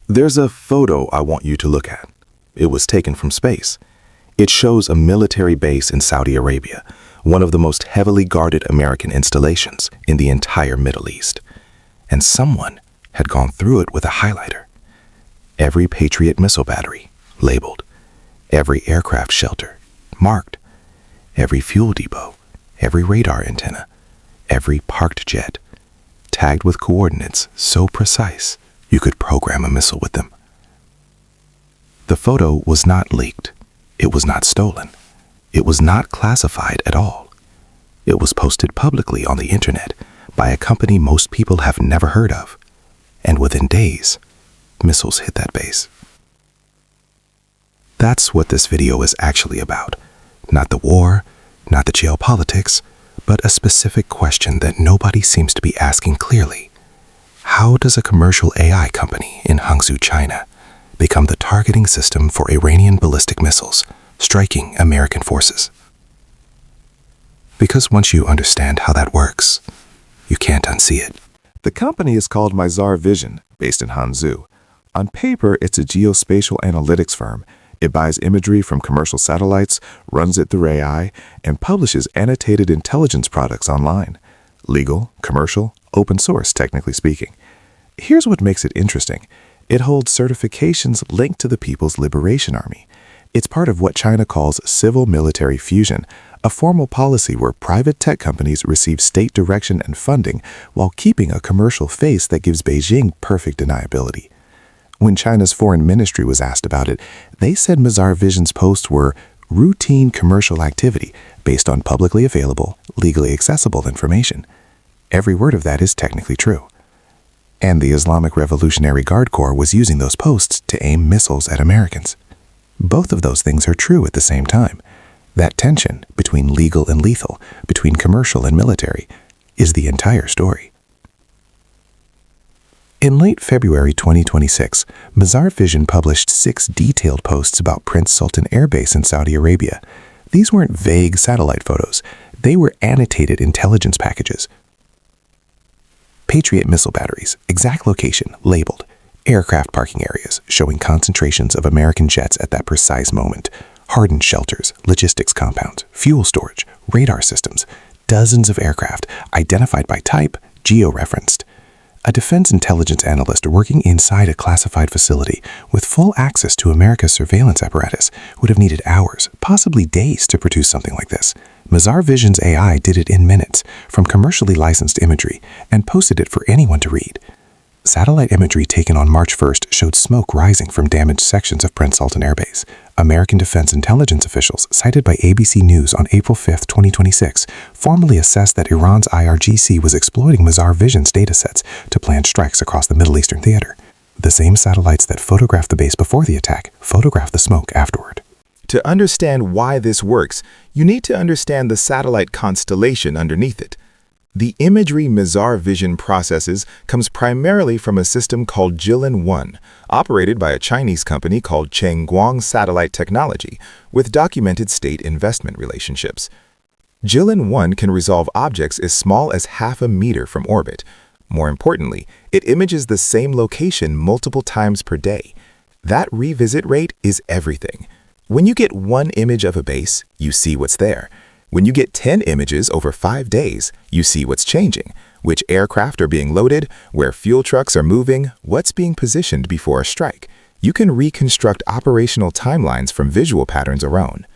There's a photo I want you to look at. It was taken from space. It shows a military base in Saudi Arabia, one of the most heavily guarded American installations in the entire Middle East. And someone had gone through it with a highlighter. Every Patriot missile battery, labeled. Every aircraft shelter, marked. Every fuel depot, every radar antenna, every parked jet, tagged with coordinates so precise you could program a missile with them. The photo was not leaked. It was not stolen. It was not classified at all. It was posted publicly on the internet by a company most people have never heard of. And within days, missiles hit that base. That's what this video is actually about. Not the war, not the geopolitics, but a specific question that nobody seems to be asking clearly. How does a commercial AI company in Hangzhou, China, become the targeting system for Iranian ballistic missiles striking American forces? Because once you understand how that works, you can't unsee it. The company is called Mizar Vision, based in Hangzhou. On paper, it's a geospatial analytics firm. It buys imagery from commercial satellites, runs it through AI, and publishes annotated intelligence products online. Legal, commercial, open source, technically speaking. Here's what makes it interesting. It holds certifications linked to the People's Liberation Army. It's part of what China calls civil-military fusion, a formal policy where private tech companies receive state direction and funding while keeping a commercial face that gives Beijing perfect deniability. When China's foreign ministry was asked about it, they said Mizar Vision's posts were routine commercial activity based on publicly available, legally accessible information. Every word of that is technically true. And the Islamic Revolutionary Guard Corps was using those posts to aim missiles at Americans. Both of those things are true at the same time. That tension between legal and lethal, between commercial and military, is the entire story. In late February 2026, Mizar Vision published 6 detailed posts about Prince Sultan Air Base in Saudi Arabia. These weren't vague satellite photos. They were annotated intelligence packages. Patriot missile batteries, exact location, labeled. Aircraft parking areas, showing concentrations of American jets at that precise moment. Hardened shelters, logistics compounds, fuel storage, radar systems. Dozens of aircraft, identified by type, geo-referenced. A defense intelligence analyst working inside a classified facility with full access to America's surveillance apparatus would have needed hours, possibly days, to produce something like this. Mizar Vision's AI did it in minutes from commercially licensed imagery and posted it for anyone to read. Satellite imagery taken on March 1st showed smoke rising from damaged sections of Prince Sultan Air Base. American defense intelligence officials, cited by ABC News on April 5, 2026, formally assessed that Iran's IRGC was exploiting Mizar Vision's datasets to plan strikes across the Middle Eastern theater. The same satellites that photographed the base before the attack photographed the smoke afterward. To understand why this works, you need to understand the satellite constellation underneath it. The imagery Mizar Vision processes comes primarily from a system called Jilin-1, operated by a Chinese company called Chengguang Satellite Technology, with documented state investment relationships. Jilin-1 can resolve objects as small as half a meter from orbit. More importantly, it images the same location multiple times per day. That revisit rate is everything. When you get one image of a base, you see what's there. When you get 10 images over 5 days, you see what's changing, which aircraft are being loaded, where fuel trucks are moving, what's being positioned before a strike. You can reconstruct operational timelines from visual patterns alone.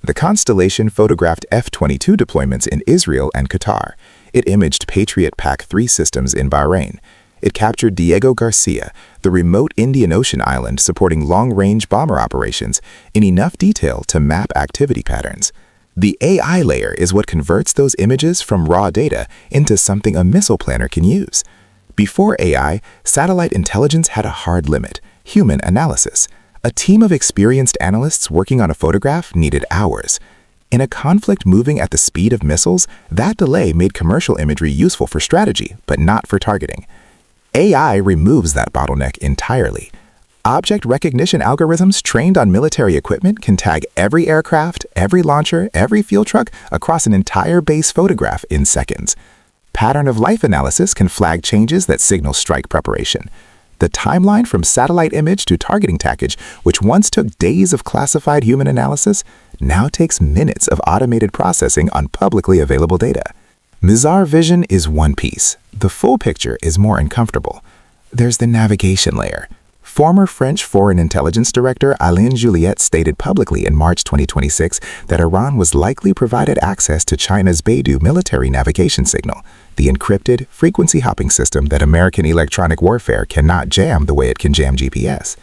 The constellation photographed F-22 deployments in Israel and Qatar. It imaged Patriot PAC-3 systems in Bahrain. It captured Diego Garcia, the remote Indian Ocean island supporting long-range bomber operations, in enough detail to map activity patterns. The AI layer is what converts those images from raw data into something a missile planner can use. Before AI, satellite intelligence had a hard limit: human analysis. A team of experienced analysts working on a photograph needed hours. In a conflict moving at the speed of missiles, that delay made commercial imagery useful for strategy, but not for targeting. AI removes that bottleneck entirely. Object recognition algorithms trained on military equipment can tag every aircraft, every launcher, every fuel truck across an entire base photograph in seconds. Pattern of life analysis can flag changes that signal strike preparation. The timeline from satellite image to targeting package, which once took days of classified human analysis, now takes minutes of automated processing on publicly available data. Mizar Vision is one piece. The full picture is more uncomfortable. There's the navigation layer. Former French Foreign Intelligence Director Alain Juliet stated publicly in March 2026 that Iran was likely provided access to China's Beidou military navigation signal, the encrypted, frequency-hopping system that American electronic warfare cannot jam the way it can jam GPS.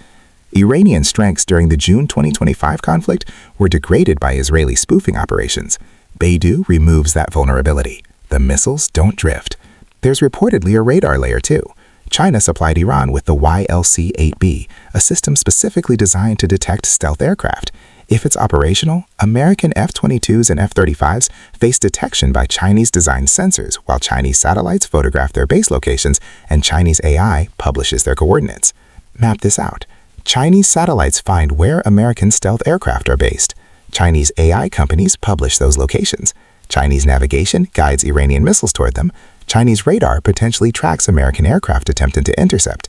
Iranian strengths during the June 2025 conflict were degraded by Israeli spoofing operations. Beidou removes that vulnerability. The missiles don't drift. There's reportedly a radar layer too. China supplied Iran with the YLC-8B, a system specifically designed to detect stealth aircraft. If it's operational, American F-22s and F-35s face detection by Chinese-designed sensors while Chinese satellites photograph their base locations and Chinese AI publishes their coordinates. Map this out. Chinese satellites find where American stealth aircraft are based. Chinese AI companies publish those locations. Chinese navigation guides Iranian missiles toward them. Chinese radar potentially tracks American aircraft attempting to intercept.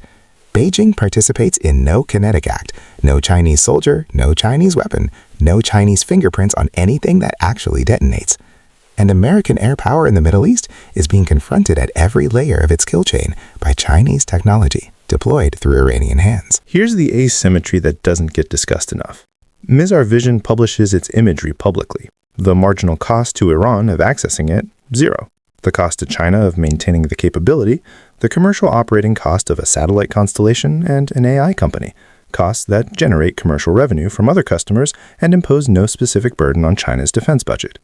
Beijing participates in no kinetic act, no Chinese soldier, no Chinese weapon, no Chinese fingerprints on anything that actually detonates. And American air power in the Middle East is being confronted at every layer of its kill chain by Chinese technology deployed through Iranian hands. Here's the asymmetry that doesn't get discussed enough. Mizar Vision publishes its imagery publicly. The marginal cost to Iran of accessing it, zero. The cost to China of maintaining the capability, the commercial operating cost of a satellite constellation and an AI company, costs that generate commercial revenue from other customers and impose no specific burden on China's defense budget.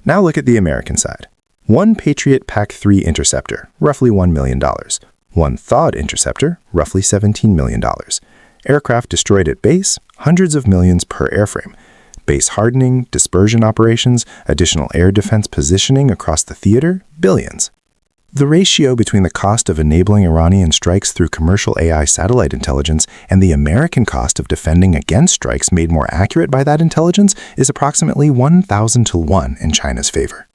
Now look at the American side. One Patriot PAC-3 interceptor, roughly $1 million. One THAAD interceptor, roughly $17 million. Aircraft destroyed at base, hundreds of millions per airframe. Base hardening, dispersion operations, additional air defense positioning across the theater, billions. The ratio between the cost of enabling Iranian strikes through commercial AI satellite intelligence and the American cost of defending against strikes made more accurate by that intelligence is approximately 1,000 to 1 in China's favor.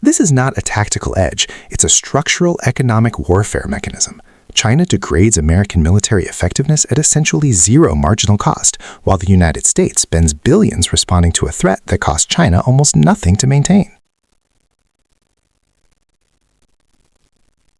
This is not a tactical edge, it's a structural economic warfare mechanism. China degrades American military effectiveness at essentially zero marginal cost, while the United States spends billions responding to a threat that costs China almost nothing to maintain.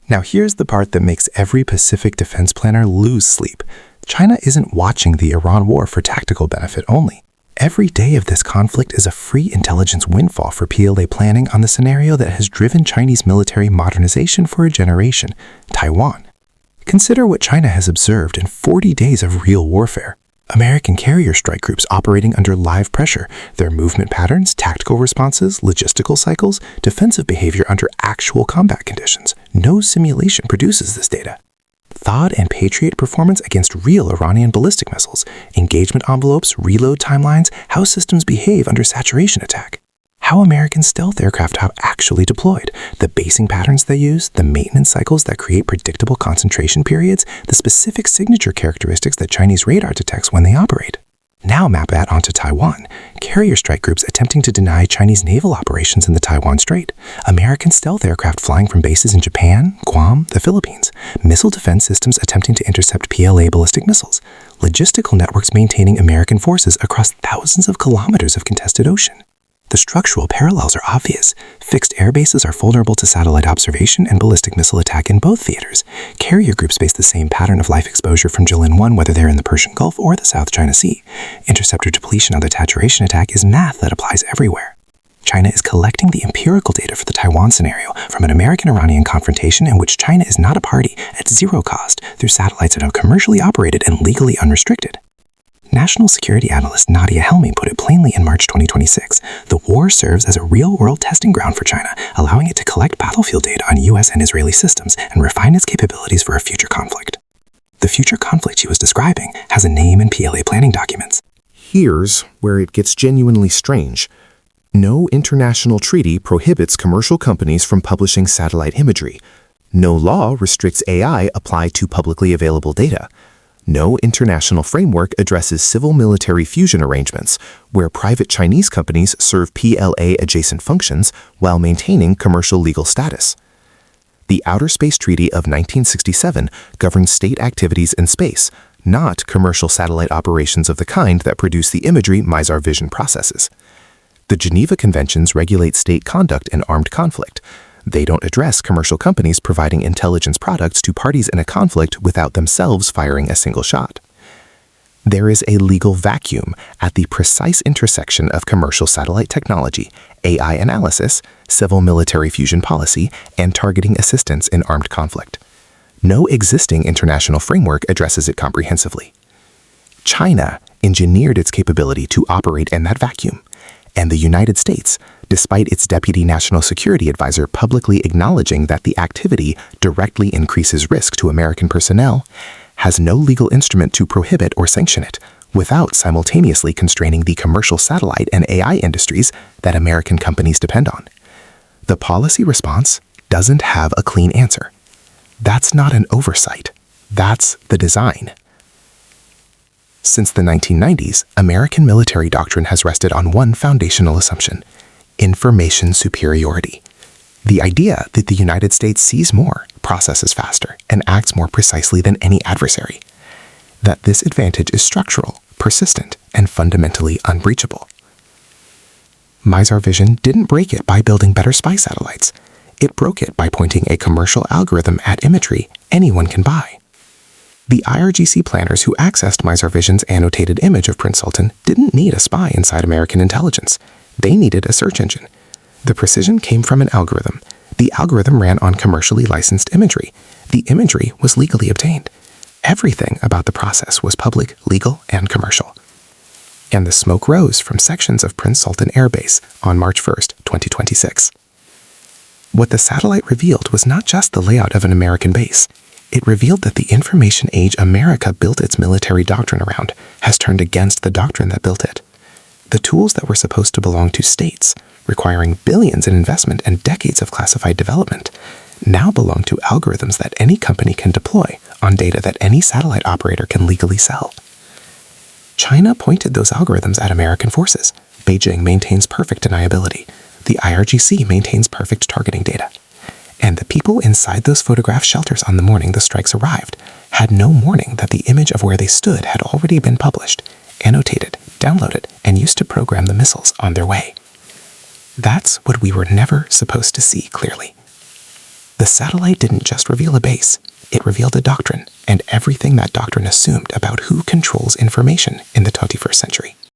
Now here's the part that makes every Pacific defense planner lose sleep. China isn't watching the Iran war for tactical benefit only. Every day of this conflict is a free intelligence windfall for PLA planning on the scenario that has driven Chinese military modernization for a generation, Taiwan. Consider what China has observed in 40 days of real warfare. American carrier strike groups operating under live pressure, their movement patterns, tactical responses, logistical cycles, defensive behavior under actual combat conditions. No simulation produces this data. THAAD and Patriot performance against real Iranian ballistic missiles, engagement envelopes, reload timelines, how systems behave under saturation attack. How American stealth aircraft have actually deployed, the basing patterns they use, the maintenance cycles that create predictable concentration periods, the specific signature characteristics that Chinese radar detects when they operate. Now map that onto Taiwan. Carrier strike groups attempting to deny Chinese naval operations in the Taiwan Strait. American stealth aircraft flying from bases in Japan, Guam, the Philippines. Missile defense systems attempting to intercept PLA ballistic missiles. Logistical networks maintaining American forces across thousands of kilometers of contested ocean. The structural parallels are obvious. Fixed air bases are vulnerable to satellite observation and ballistic missile attack in both theaters. Carrier groups face the same pattern of life exposure from Jilin-1 whether they're in the Persian Gulf or the South China Sea. Interceptor depletion on the saturation attack is math that applies everywhere. China is collecting the empirical data for the Taiwan scenario from an American-Iranian confrontation in which China is not a party at zero cost through satellites that are commercially operated and legally unrestricted. National security analyst Nadia Helmy put it plainly in March 2026. The war serves as a real-world testing ground for China, allowing it to collect battlefield data on U.S. and Israeli systems and refine its capabilities for a future conflict. The future conflict she was describing has a name in PLA planning documents. Here's where it gets genuinely strange. No international treaty prohibits commercial companies from publishing satellite imagery. No law restricts AI applied to publicly available data. No international framework addresses civil-military fusion arrangements, where private Chinese companies serve PLA-adjacent functions while maintaining commercial legal status. The Outer Space Treaty of 1967 governs state activities in space, not commercial satellite operations of the kind that produce the imagery Mizar Vision processes. The Geneva Conventions regulate state conduct in armed conflict. They don't address commercial companies providing intelligence products to parties in a conflict without themselves firing a single shot. There is a legal vacuum at the precise intersection of commercial satellite technology, AI analysis, civil-military fusion policy, and targeting assistance in armed conflict. No existing international framework addresses it comprehensively. China engineered its capability to operate in that vacuum, and the United States, despite its Deputy National Security Advisor publicly acknowledging that the activity directly increases risk to American personnel, has no legal instrument to prohibit or sanction it, without simultaneously constraining the commercial satellite and AI industries that American companies depend on. The policy response doesn't have a clean answer. That's not an oversight. That's the design. Since the 1990s, American military doctrine has rested on one foundational assumption: information superiority. The idea that the United States sees more, processes faster, and acts more precisely than any adversary. That this advantage is structural, persistent, and fundamentally unbreachable. Mizar Vision didn't break it by building better spy satellites. It broke it by pointing a commercial algorithm at imagery anyone can buy. The IRGC planners who accessed Mizar Vision's annotated image of Prince Sultan didn't need a spy inside American intelligence. They needed a search engine. The precision came from an algorithm. The algorithm ran on commercially licensed imagery. The imagery was legally obtained. Everything about the process was public, legal, and commercial. And the smoke rose from sections of Prince Sultan Air Base on March 1st, 2026. What the satellite revealed was not just the layout of an American base. It revealed that the information age America built its military doctrine around has turned against the doctrine that built it. The tools that were supposed to belong to states, requiring billions in investment and decades of classified development, now belong to algorithms that any company can deploy on data that any satellite operator can legally sell. China pointed those algorithms at American forces. Beijing maintains perfect deniability. The IRGC maintains perfect targeting data. And the people inside those photographed shelters on the morning the strikes arrived had no warning that the image of where they stood had already been published, annotated, downloaded, and used to program the missiles on their way. That's what we were never supposed to see clearly. The satellite didn't just reveal a base, it revealed a doctrine, and everything that doctrine assumed about who controls information in the 21st century.